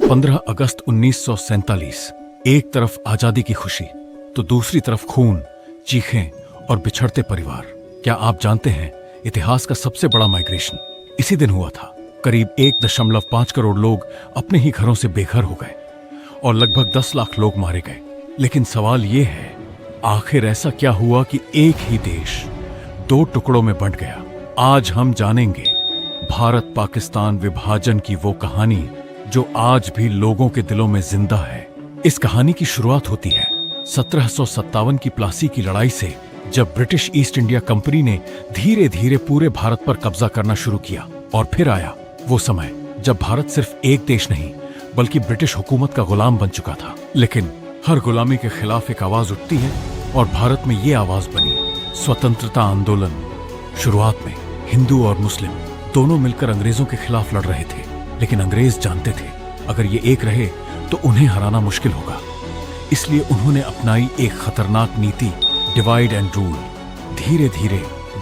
15 अगस्त 1947। एक तरफ आजादी की खुशी तो दूसरी तरफ खून, चीखें और बिछड़ते परिवार। क्या आप जानते हैं, इतिहास का सबसे बड़ा माइग्रेशन इसी दिन हुआ था। करीब 1.5 करोड़ लोग अपने ही घरों से बेघर हो गए और लगभग 10 लाख लोग मारे गए। लेकिन सवाल ये है, आखिर ऐसा क्या हुआ कि एक ही देश 2 टुकड़ों में बंट गया? आज हम जानेंगे भारत पाकिस्तान विभाजन की वो कहानी जो आज भी लोगों के दिलों में जिंदा है। इस कहानी की शुरुआत होती है 1757 की प्लासी की लड़ाई से, जब ब्रिटिश ईस्ट इंडिया कंपनी ने धीरे धीरे पूरे भारत पर कब्जा करना शुरू किया। और फिर आया वो समय जब भारत सिर्फ एक देश नहीं बल्कि ब्रिटिश हुकूमत का गुलाम बन चुका था। लेकिन हर गुलामी के खिलाफ एक आवाज उठती है और भारत में ये आवाज बनी स्वतंत्रता आंदोलन। शुरुआत में हिंदू और मुस्लिम दोनों मिलकर अंग्रेजों के खिलाफ लड़ रहे थे, लेकिन अंग्रेज जानते थे अगर ये एक रहे तो उन्हें हराना मुश्किल होगा। इसलिए उन्होंने अपनाई एक खतरनाक नीति, डिवाइड एंड रूल। धीरे धीरे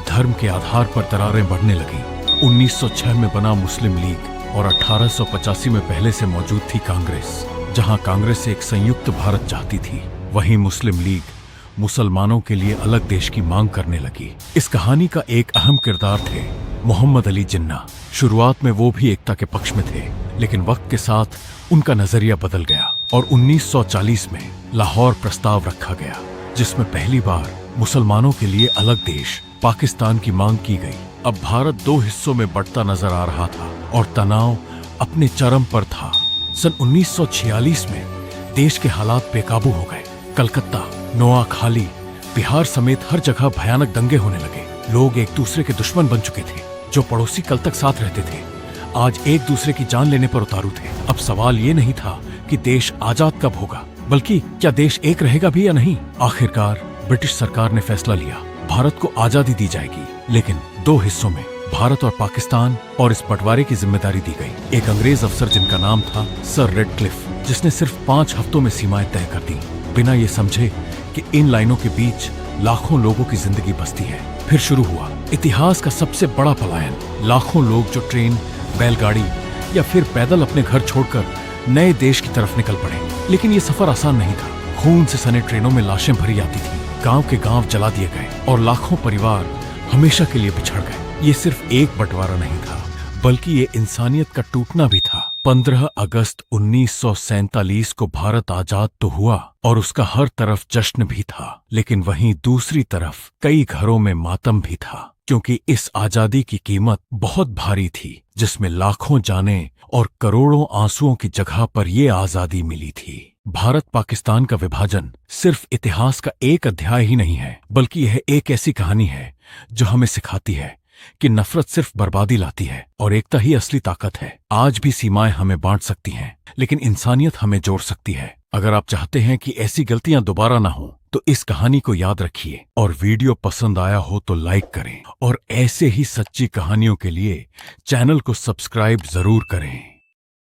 धर्म के आधार पर दरारें बढ़ने लगी। 1906 में बना मुस्लिम लीग और 1885 में पहले से मौजूद थी कांग्रेस। जहां कांग्रेस एक संयुक्त भारत चाहती थी, वहीं मुस्लिम लीग मुसलमानों के लिए अलग देश की मांग करने लगी। इस कहानी का एक अहम किरदार थे मोहम्मद अली जिन्ना। शुरुआत में वो भी एकता के पक्ष में थे, लेकिन वक्त के साथ उनका नजरिया बदल गया और 1940 में लाहौर प्रस्ताव रखा गया, जिसमें पहली बार मुसलमानों के लिए अलग देश पाकिस्तान की मांग की गई। अब भारत 2 हिस्सों में बंटता नजर आ रहा था और तनाव अपने चरम पर था। सन 1946 में देश के हालात बेकाबू हो गए। कलकत्ता, नोआखाली, बिहार समेत हर जगह भयानक दंगे होने लगे। लोग एक दूसरे के दुश्मन बन चुके थे। जो पड़ोसी कल तक साथ रहते थे, आज एक दूसरे की जान लेने पर उतारू थे। अब सवाल ये नहीं था कि देश आजाद कब होगा, बल्कि क्या देश एक रहेगा भी या नहीं। आखिरकार ब्रिटिश सरकार ने फैसला लिया, भारत को आजादी दी जाएगी, लेकिन 2 हिस्सों में, भारत और पाकिस्तान। और इस बंटवारे की जिम्मेदारी दी गई एक अंग्रेज अफसर जिनका नाम था सर रेडक्लिफ, जिसने सिर्फ 5 हफ्तों में सीमाएं तय कर दी, बिना ये समझे कि इन लाइनों के बीच लाखों लोगों की जिंदगी बसती है। फिर शुरू हुआ इतिहास का सबसे बड़ा पलायन। लाखों लोग जो ट्रेन, बैलगाड़ी या फिर पैदल अपने घर छोड़कर नए देश की तरफ निकल पड़े। लेकिन ये सफर आसान नहीं था। खून से सने ट्रेनों में लाशें भरी आती थी, गांव के गांव जला दिए गए और लाखों परिवार हमेशा के लिए बिछड़ गए। ये सिर्फ एक बंटवारा नहीं था, बल्कि ये इंसानियत का टूटना भी था। 15 अगस्त 1947 को भारत आजाद तो हुआ और उसका हर तरफ जश्न भी था, लेकिन वहीं दूसरी तरफ कई घरों में मातम भी था, क्योंकि इस आजादी की कीमत बहुत भारी थी, जिसमें लाखों जानें और करोड़ों आंसुओं की जगह पर यह आजादी मिली थी। भारत पाकिस्तान का विभाजन सिर्फ इतिहास का एक अध्याय ही नहीं है, बल्कि यह एक ऐसी कहानी है जो हमें सिखाती है कि नफरत सिर्फ बर्बादी लाती है और एकता ही असली ताकत है। आज भी सीमाएं हमें बांट सकती हैं, लेकिन इंसानियत हमें जोड़ सकती है। अगर आप चाहते हैं कि ऐसी गलतियां दोबारा ना हो, तो इस कहानी को याद रखिए और वीडियो पसंद आया हो तो लाइक करें और ऐसे ही सच्ची कहानियों के लिए चैनल को सब्सक्राइब जरूर करें।